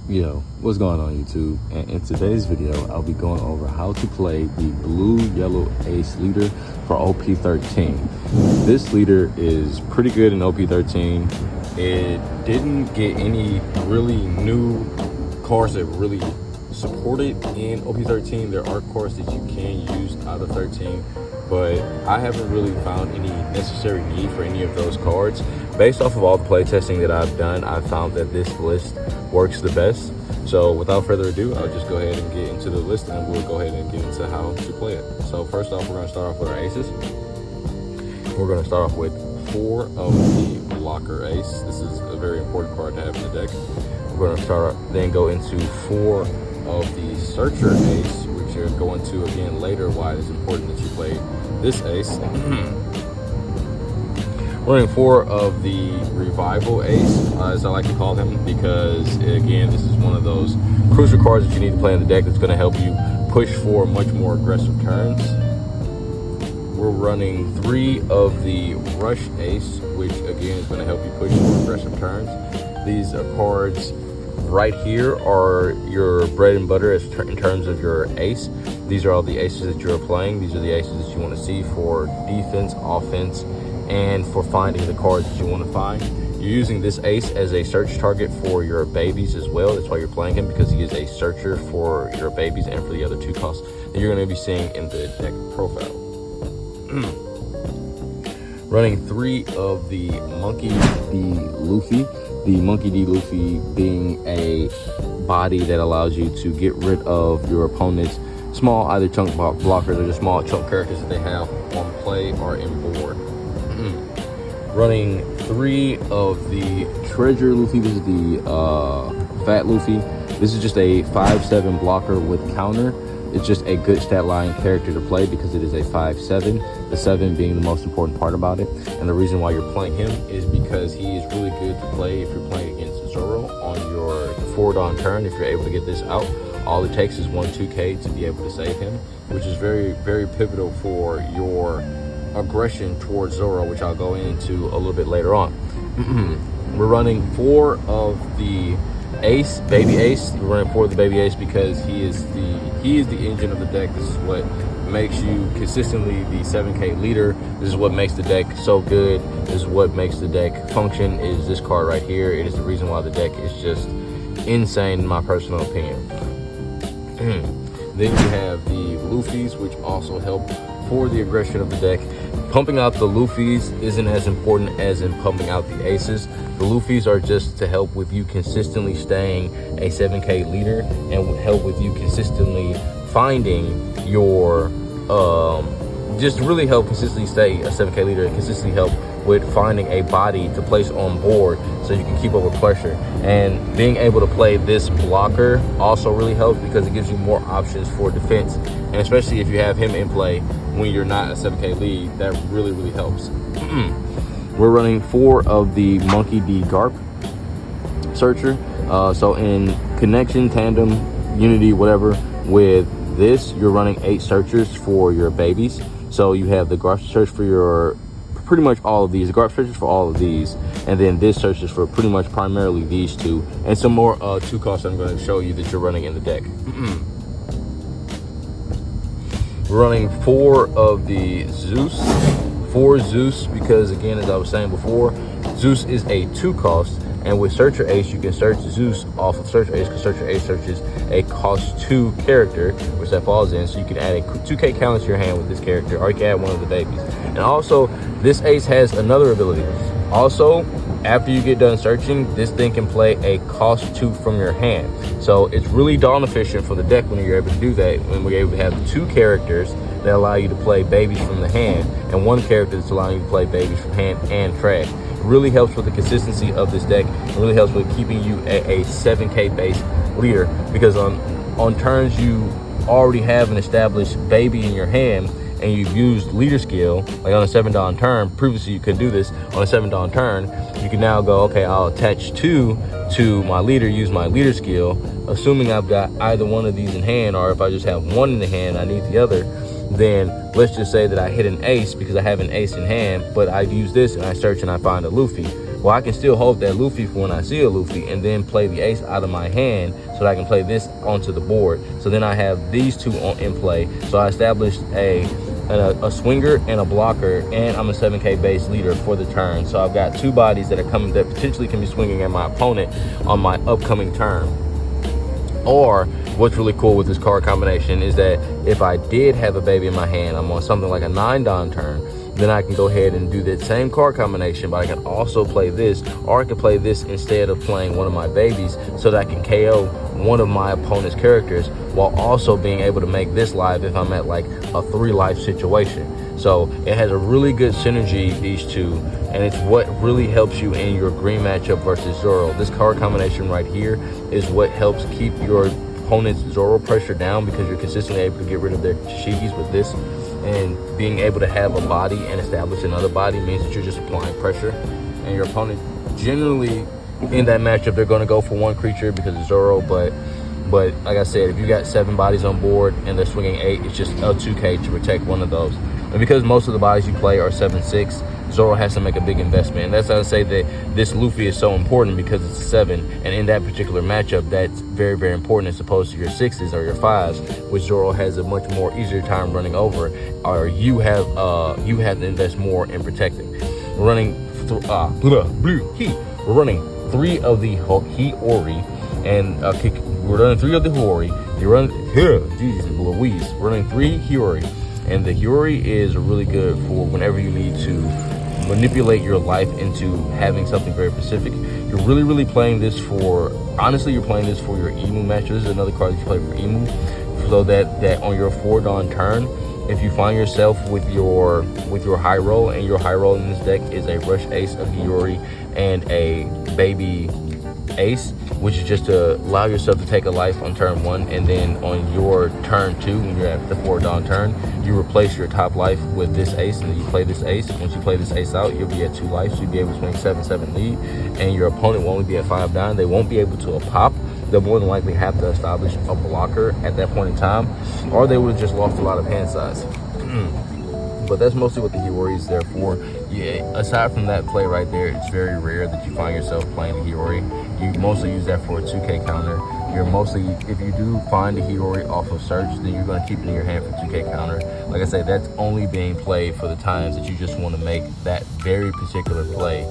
Yo, what's going on YouTube? And in today's video, I'll be going over how to play the blue yellow ace leader for OP13. This leader is pretty good in OP13. It didn't get any really new cards that really support it in OP13. There are cards that you can use out of 13, but I haven't really found any necessary need for any of those cards. Based off of all the playtesting that I've done, I've found that this list works the best. So without further ado, I'll just go ahead and get into the list and we'll go ahead and get into how to play it. So first off, we're going to start off with our aces. We're going to start off with 4 of the blocker ace. This is a very important card to have in the deck. We're going to then go into 4 of the searcher ace, which you're going to again later why it's important that you play this ace. Running 4 of the revival ace, as I like to call them, because again, this is one of those crucial cards that you need to play in the deck that's going to help you push for much more aggressive turns. We're running 3 of the rush ace, which again is going to help you push for aggressive turns. These cards right here are your bread and butter in terms of your ace. These are all the aces that you're playing. These are the aces that you want to see for defense, offense, and for finding the cards that you want to find. You're using this ace as a search target for your babies as well. That's why you're playing him, because he is a searcher for your babies and for the other 2 costs that you're going to be seeing in the deck profile. Running 3 of the Monkey D. Luffy. The Monkey D. Luffy being a body that allows you to get rid of your opponent's small either chunk blockers or just small chunk characters that they have on play or in board. Running 3 of the Treasure Luffy. This is the Fat Luffy. This is just a 5/7 blocker with counter. It's just a good stat line character to play because it is a 5/7, the 7 being the most important part about it. And the reason why you're playing him is because he is really good to play if you're playing against Zoro on your forward on turn. If you're able to get this out, all it takes is 1-2K to be able to save him, which is very, very pivotal for your aggression towards Zoro, which I'll go into a little bit later on. We're running 4 of the ace, baby ace. We're running 4 of the baby ace because he is the engine of the deck. This is what makes you consistently the 7K leader. This is what makes the deck so good. This is what makes the deck function, is this card right here. It is the reason why the deck is just insane in my personal opinion. Then you have the Luffys, which also help for the aggression of the deck. Pumping out the Luffys isn't as important as in pumping out the aces. The Luffys are just to help with you consistently staying a 7K leader and would help with you consistently finding your, just really help consistently stay a 7K leader and consistently help with finding a body to place on board so you can keep up with pressure. And being able to play this blocker also really helps because it gives you more options for defense. And especially if you have him in play when you're not a 7K lead, that really, really helps. We're running 4 of the Monkey D. Garp searcher. So in connection, tandem, unity, whatever, with this, you're running 8 searchers for your babies. So you have the Garp search for your pretty much all of these, the Garp searches for all of these, and then this search is for pretty much primarily these 2, and some more 2 costs I'm going to show you that you're running in the deck. We're running 4 of the Zeus. 4 Zeus because, again, as I was saying before, Zeus is a 2 cost, and with Searcher Ace, you can search Zeus off of Searcher Ace because Searcher Ace searches a cost 2 character, which that falls in. So you can add a 2K counter to your hand with this character, or you can add one of the babies. And also, this ace has another ability. Also, after you get done searching, this thing can play a cost 2 from your hand. So it's really darn efficient for the deck when you're able to do that, when we're able to have 2 characters that allow you to play babies from the hand, and 1 character that's allowing you to play babies from hand and trash. It really helps with the consistency of this deck. It really helps with keeping you a 7K base leader, because on turns you already have an established baby in your hand and you've used leader skill, like on a 7 turn. Previously you couldn't do this. On a 7 turn, you can now go, okay, I'll attach 2 to my leader, use my leader skill, assuming I've got either one of these in hand, or if I just have one in the hand, I need the other. Then let's just say that I hit an ace because I have an ace in hand, but I use this and I search and I find a Luffy. Well, I can still hold that Luffy for when I see a Luffy and then play the ace out of my hand so that I can play this onto the board. So then I have these two in play. So I established a swinger and a blocker, and I'm a 7K base leader for the turn. So I've got two bodies that are coming that potentially can be swinging at my opponent on my upcoming turn. Or what's really cool with this card combination is that if I did have a baby in my hand, I'm on something like a 9-Don turn, then I can go ahead and do that same card combination, but I can also play this, or I can play this instead of playing one of my babies so that I can KO one of my opponent's characters while also being able to make this live if I'm at like a 3-life situation. So it has a really good synergy, these two, and it's what really helps you in your green matchup versus Zoro. This card combination right here is what helps keep your opponent's Zoro pressure down, because you're consistently able to get rid of their Shigis with this. And being able to have a body and establish another body means that you're just applying pressure. And your opponent, generally in that matchup, they're going to go for one creature because it's Zoro. But like I said, if you got 7 bodies on board and they're swinging 8, it's just a 2K to protect one of those. And because most of the bodies you play are 7/6, Zoro has to make a big investment. And that's how I say that this Luffy is so important, because it's a 7. And in that particular matchup, that's very, very important as opposed to your 6s or your 5s, which Zoro has a much more easier time running over, or you have to invest more in protecting. We're running we're running 3 of the Hiyori, and we're running 3 of the Hiyori. You run Jesus Louise. We're running 3 Hiyori. And the Hiyori is really good for whenever you need to manipulate your life into having something very specific. You're really playing this for, honestly, you're playing this for your Emu match. This is another card that you play for Emu, so that on your 4-Don turn, if you find yourself with your high roll, and your high roll in this deck is a rush ace of Hiyori and a baby ace, which is just to allow yourself to take a life on turn 1, and then on your turn 2, when you're at the 4-Don turn, you replace your top life with this ace, and then you play this ace. Once you play this ace out, you'll be at 2 life, so you'll be able to swing 7/7 lead, and your opponent will only be at 5-Don. They won't be able to pop. They'll more than likely have to establish a blocker at that point in time, or they would have just lost a lot of hand size. But that's mostly what the Hiyori is there for. Yeah, aside from that play right there, it's very rare that you find yourself playing the Hiyori. You mostly use that for a 2K counter. You're mostly, if you do find the Hiyori off of search, then you're going to keep it in your hand for 2K counter. Like I said, that's only being played for the times that you just want to make that very particular play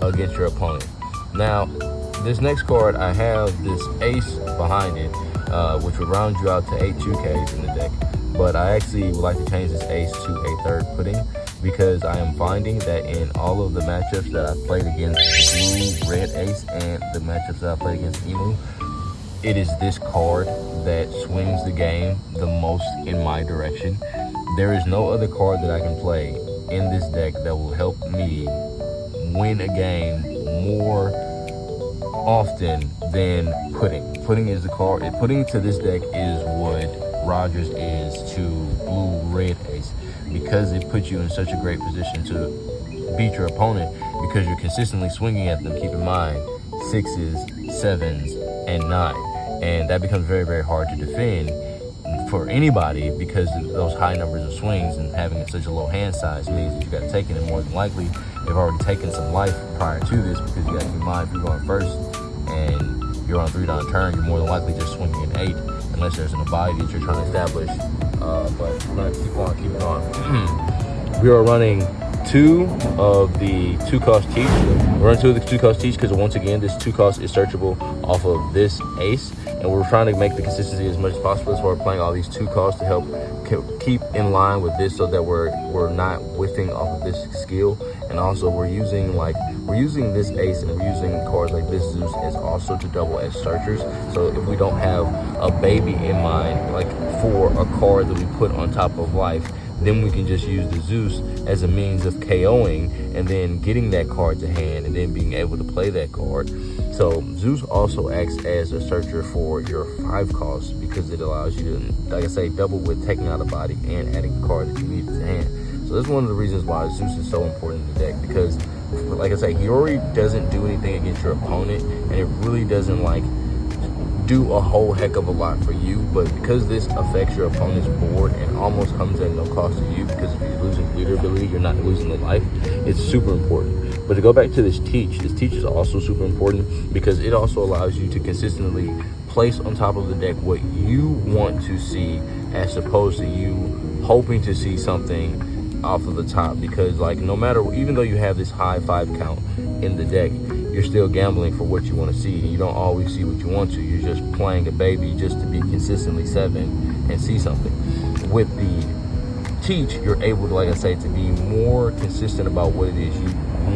against your opponent. Now, this next card, I have this ace behind it, which would round you out to 8 2Ks in the deck. But I actually would like to change this ace to a 3rd pudding, because I am finding that in all of the matchups that I've played against blue, red ace, and the matchups that I played against Emu, it is this card that swings the game the most in my direction. There is no other card that I can play in this deck that will help me win a game more often than pudding. Pudding is the card. Pudding to this deck is what Rogers is to blue red ace, because it puts you in such a great position to beat your opponent, because you're consistently swinging at them. Keep in mind, 6s, 7s, and 9, and that becomes very, very hard to defend for anybody, because of those high numbers of swings, and having such a low hand size means that you got taken, and more than likely they've already taken some life prior to this, because you got to keep in mind, if you're going first and you're on 3-Don turn, you're more than likely just swinging an 8, unless there's an body that you're trying to establish. But we're going to keep on keeping on. We are running 2 of the 2-cost teach. We're running 2 of the 2-cost teach because, once again, this 2-cost is searchable off of this ace, and we're trying to make the consistency as much as possible. So we're playing all these 2-costs to help keep in line with this, so that we're not whiffing off of this skill. And also we're using this ace, and we're using cards like this Zeus as also to double as searchers. So if we don't have a baby in mind, like for a card that we put on top of life, then we can just use the Zeus as a means of KOing and then getting that card to hand and then being able to play that card. So Zeus also acts as a searcher for your 5 costs, because it allows you to, like I say, double with taking out a body and adding a card that you need to hand. So that's one of the reasons why Zeus is so important in the deck, because, like I say, Hiyori doesn't do anything against your opponent, and it really doesn't do a whole heck of a lot for you, but because this affects your opponent's board and almost comes at no cost to you, because if you're losing leader ability, you're not losing the life, it's super important. But to go back to this teach is also super important because it also allows you to consistently place on top of the deck what you want to see, as opposed to you hoping to see something off of the top. Because like, no matter, even though you have this high 5 count in the deck, you're still gambling for what you want to see, and you don't always see what you want to. You're just playing a baby just to be consistently 7 and see something. With the teach, you're able to, like I say, to be more consistent about what it is you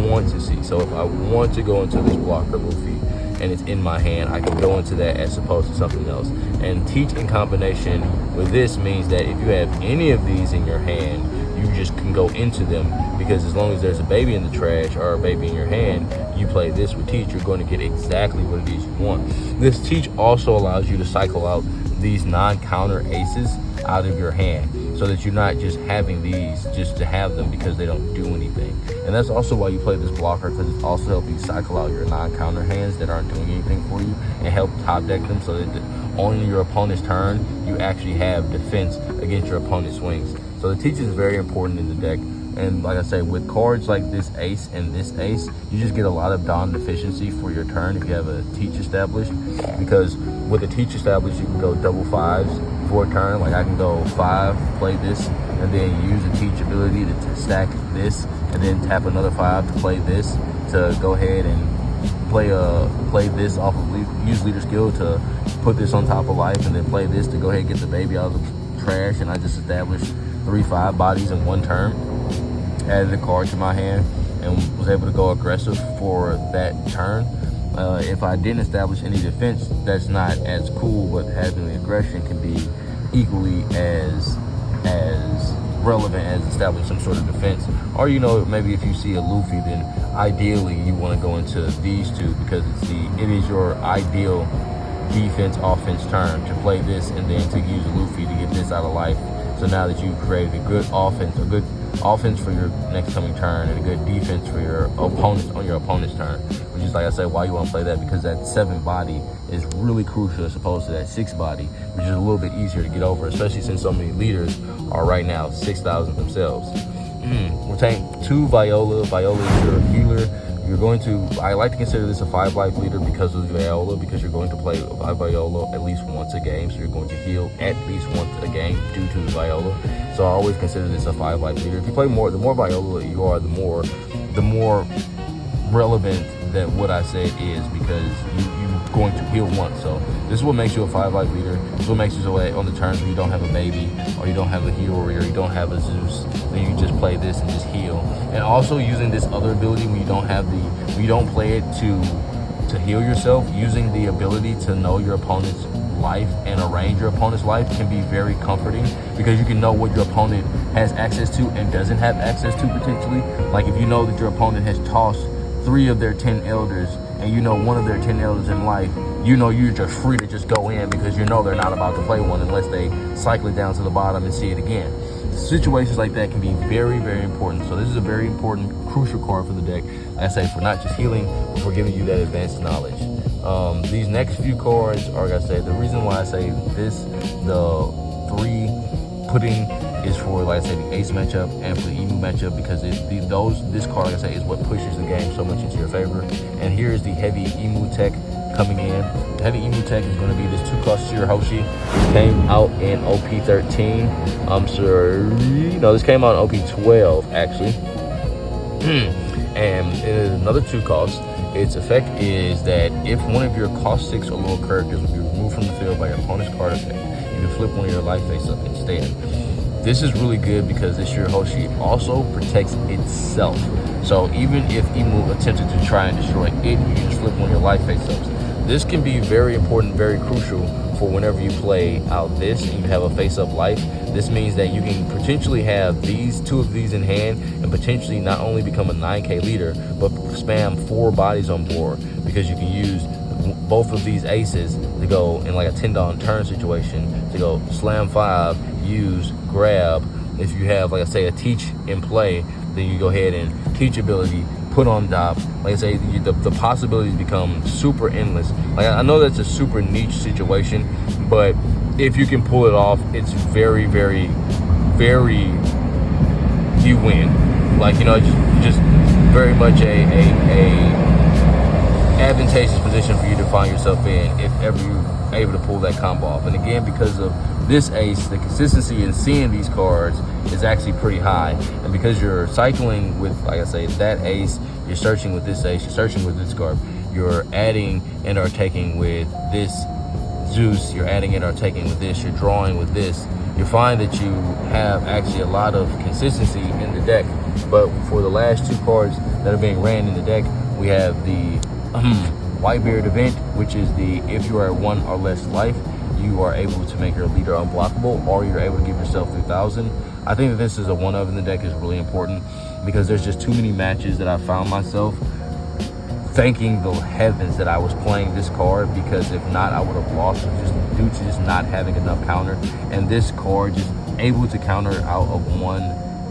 want to see. So if I want to go into this blocker Luffy and it's in my hand, I can go into that as opposed to something else. And teach in combination with this means that if you have any of these in your hand, you just can go into them, because as long as there's a baby in the trash or a baby in your hand, you play this with teach, you're going to get exactly what it is you want. This teach also allows you to cycle out these non-counter aces out of your hand, so that you're not just having these just to have them because they don't do anything. And that's also why you play this blocker, because it's also helping you cycle out your non-counter hands that aren't doing anything for you and help top deck them, so that on your opponent's turn, you actually have defense against your opponent's swings. So the teach is very important in the deck. And like I say, with cards like this ace and this ace, you just get a lot of Dawn deficiency for your turn if you have a teach established. Because with a teach established, you can go double 5s for a turn. Like I can go 5, play this, and then use a teach ability to stack this, and then tap another 5 to play this, to go ahead and play this off of use leader skill to put this on top of life, and then play this to go ahead and get the baby out of the trash. And I just established 3-5 bodies in one turn. Added a card to my hand and was able to go aggressive for that turn. If I didn't establish any defense, that's not as cool, but having the aggression can be equally as relevant as establishing some sort of defense. Or, you know, maybe if you see a Luffy, then ideally you want to go into these two, because it is your ideal defense offense turn to play this and then to use a Luffy to get this out of life. So now that you've created a good offense for your next coming turn and a good defense for your opponent on your opponent's turn, which is, like I said, why you want to play that, because that 7 body is really crucial as opposed to that 6 body, which is a little bit easier to get over, especially since so many leaders are right now 6,000 themselves. We're taking 2 Viola. Viola is your healer. You're going to, I like to consider this a 5 life leader because of Viola, because you're going to play Viola at least once a game, so you're going to heal at least once a game due to Viola. So I always consider this a 5 life leader. If you play more, the more Viola you are, the more relevant that what I said is, because you're going to heal once. So this is what makes you a 5 life leader. This is what makes you so on the turns where you don't have a baby, or you don't have a hero, or you don't have a Zeus, then you just play this and just heal. And also using this other ability when you don't have when you don't play it to heal yourself, using the ability to know your opponent's life and arrange your opponent's life can be very comforting, because you can know what your opponent has access to and doesn't have access to potentially. Like if you know that your opponent has tossed 3 of their 10 elders, and you know one of their 10 elders in life, you know you're just free to just go in, because you know they're not about to play one unless they cycle it down to the bottom and see it again. Situations like that can be very, very important. So this is a very important, crucial card for the deck. Like I say, for not just healing, but for giving you that advanced knowledge. These next few cards are, like I say, the reason why I say this, the 3 pudding is for, like I said, the ace matchup and for the emu matchup, because this card, like I say, is what pushes the game so much into your favor. And here is the heavy emu tech coming in. The heavy emu tech is going to be this 2-cost Shirahoshi. This came out in OP13. I'm sorry, no, this came out in OP12 actually. And it is another 2-cost. Its effect is that if one of your cost 6 or lower characters will be removed from the field by your opponent's card effect, you can flip one of your life face up instead. This is really good because this Shirahoshi also protects itself. So even if Emu attempted to try and destroy it, you just flip one of your life face ups. This can be very important, very crucial for whenever you play out this and you have a face up life. This means that you can potentially have 2 of these in hand and potentially not only become a 9k leader, but spam 4 bodies on board, because you can use both of these aces to go in like a 10 down turn situation to go slam 5, use, grab. If you have, like I say, a teach in play, then you go ahead and teach ability, put on top. Like I say, the possibilities become super endless. Like, I know that's a super niche situation, but if you can pull it off, it's very, very, very, you win. Like, you know, just very much a advantageous position for you to find yourself in if ever you're able to pull that combo off. And again, because of this ace, the consistency in seeing these cards is actually pretty high. And because you're cycling with, like I say, that ace, you're searching with this ace, you're searching with this card, you're adding and are taking with this Zeus, you're adding and are taking with this, you're drawing with this, you find that you have actually a lot of consistency in the deck. But for the last two cards that are being ran in the deck, we have the Whitebeard event, which is the if you are at 1 or less life, you are able to make your leader unblockable, or you're able to give yourself 3,000. I think that this is a one of in the deck is really important, because there's just too many matches that I found myself thanking the heavens that I was playing this card, because if not, I would have lost just due to just not having enough counter. And this card just able to counter out of one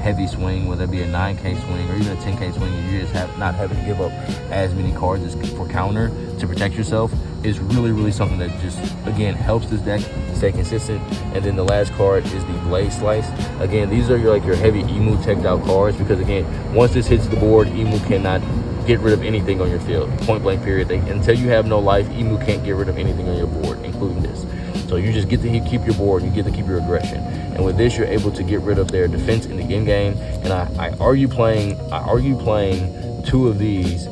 heavy swing, whether it be a 9K swing or even a 10K swing, and you just not having to give up as many cards as for counter to protect yourself, is really, really something that just, again, helps this deck stay consistent. And then the last card is the Blade Slice. Again, these are your heavy Emu teched out cards, because again, once this hits the board, Emu cannot get rid of anything on your field. Point blank period. Until you have no life, Emu can't get rid of anything on your board, including this. So you just get to keep your board, you get to keep your aggression. And with this, you're able to get rid of their defense in the end game. And I argue playing two of this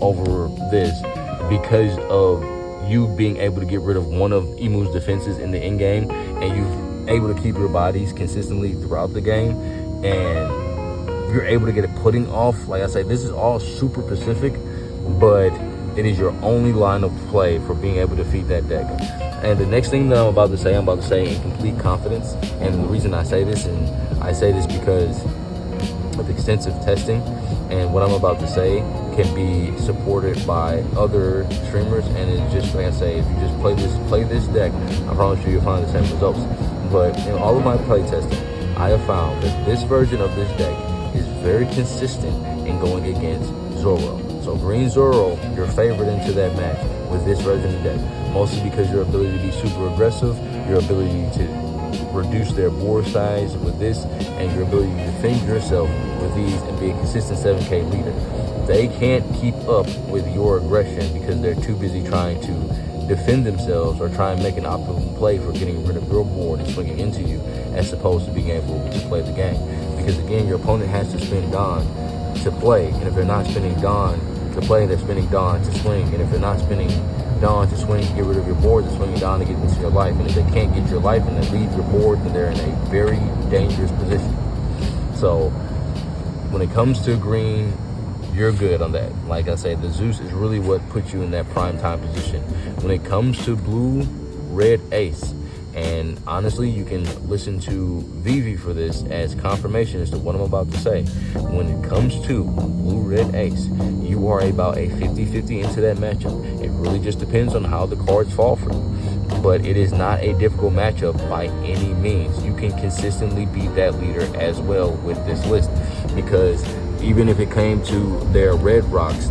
over this, because of you being able to get rid of one of Emu's defenses in the end game, and you're able to keep your bodies consistently throughout the game, and you're able to get a pudding off. Like I say, this is all super specific, but it is your only line of play for being able to defeat that deck. And the next thing that I'm about to say in complete confidence. And the reason I say this, because of extensive testing, and what I'm about to say can be supported by other streamers. And it's just, like I say, if you just play this deck, I promise you'll find the same results. But in all of my play testing, I have found that this version of this deck is very consistent in going against Zoro. So Green Zoro, your favorite into that match with this version of the deck, mostly because your ability to be super aggressive, your ability to reduce their board size with this, and your ability to defend yourself with these and be a consistent 7K leader. They can't keep up with your aggression because they're too busy trying to defend themselves or try and make an optimal play for getting rid of your board and swinging into you, as opposed to being able to play the game. Because again, your opponent has to spend Dawn to play, and if they're not spending Dawn to play, they're spending Dawn to swing. And if they're not spending Dawn to swing, get rid of your board, they're swinging Dawn to get into your life. And if they can't get your life and they leave your board, then they're in a very dangerous position. So when it comes to green, you're good on that. Like I say, the Zeus is really what puts you in that prime time position. When it comes to blue, red, ace, and honestly, you can listen to Vivi for this as confirmation as to what I'm about to say. When it comes to blue, red, ace, you are about a 50-50 into that matchup. It really just depends on how the cards fall for you. But it is not a difficult matchup by any means. You can consistently beat that leader as well with this list, because even if it came to their red rocks,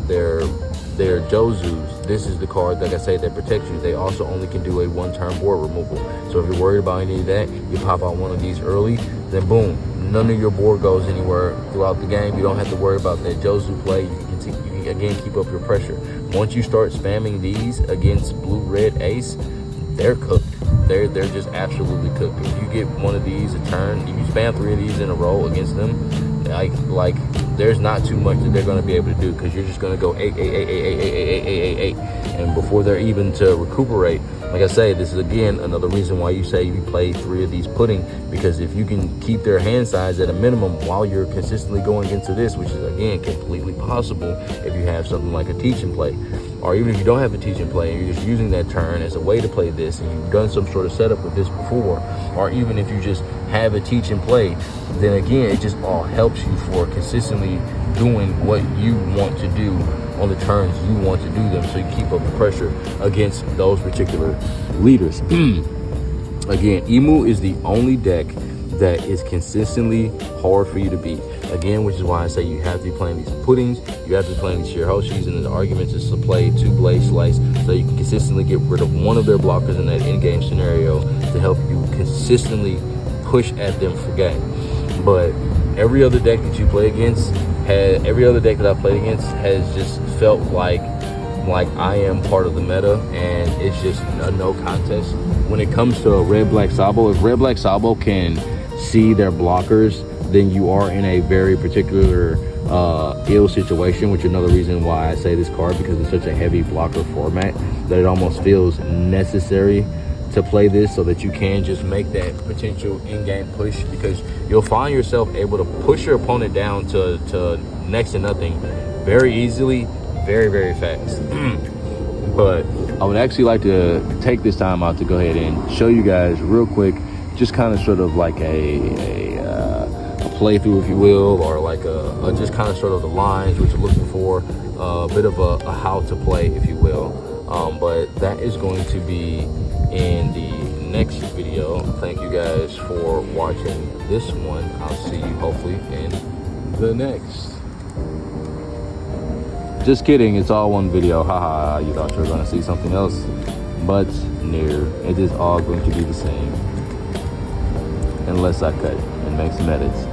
their Jozus, this is the card, like I say, that protects you. They also only can do a one-turn board removal. So if you're worried about any of that, you pop out one of these early, then boom, none of your board goes anywhere throughout the game. You don't have to worry about that Jozu play. You can again keep up your pressure. Once you start spamming these against blue, red, ace, they're cooked. They're just absolutely cooked. If you get one of these a turn, if you spam 3 of these in a row against them, like there's not too much that they're going to be able to do, because you're just going to go 8, and before they're even to recuperate. Like I say, this is again another reason why you say you play 3 of these pudding, because if you can keep their hand size at a minimum while you're consistently going into this, which is again completely possible if you have something like a teach and play, or even if you don't have a teach and play and you're just using that turn as a way to play this, and you've done some sort of setup with this before, or even if you just have a teach and play, then again, it just all helps you for consistently doing what you want to do on the turns you want to do them, so you keep up the pressure against those particular leaders. Again, Emu is the only deck that is consistently hard for you to beat. Again, which is why I say you have to be playing these puddings, you have to be playing these Shirahoshis, and the argument is to play 2 Blade Slice so you can consistently get rid of one of their blockers in that in-game scenario to help you consistently push at them for game. But every other deck that you play against, every other deck that I've played against has just felt like I am part of the meta, and it's just a no contest. When it comes to Red Black Sabo, if Red Black Sabo can see their blockers, then you are in a very particular ill situation, which is another reason why I say this card, because it's such a heavy blocker format that it almost feels necessary to play this so that you can just make that potential in-game push, because you'll find yourself able to push your opponent down to next to nothing very easily, very, very fast. But I would actually like to take this time out to go ahead and show you guys real quick, just kind of sort of like a playthrough, if you will, or like a just kind of sort of the lines which you're looking for, a bit of a how to play, if you will. But that is going to be in the next video. Thank you guys for watching this one. I'll see you hopefully in the next. Just kidding, it's all one video. Haha, you thought you were gonna see something else, but no, it is all going to be the same unless I cut and make some edits.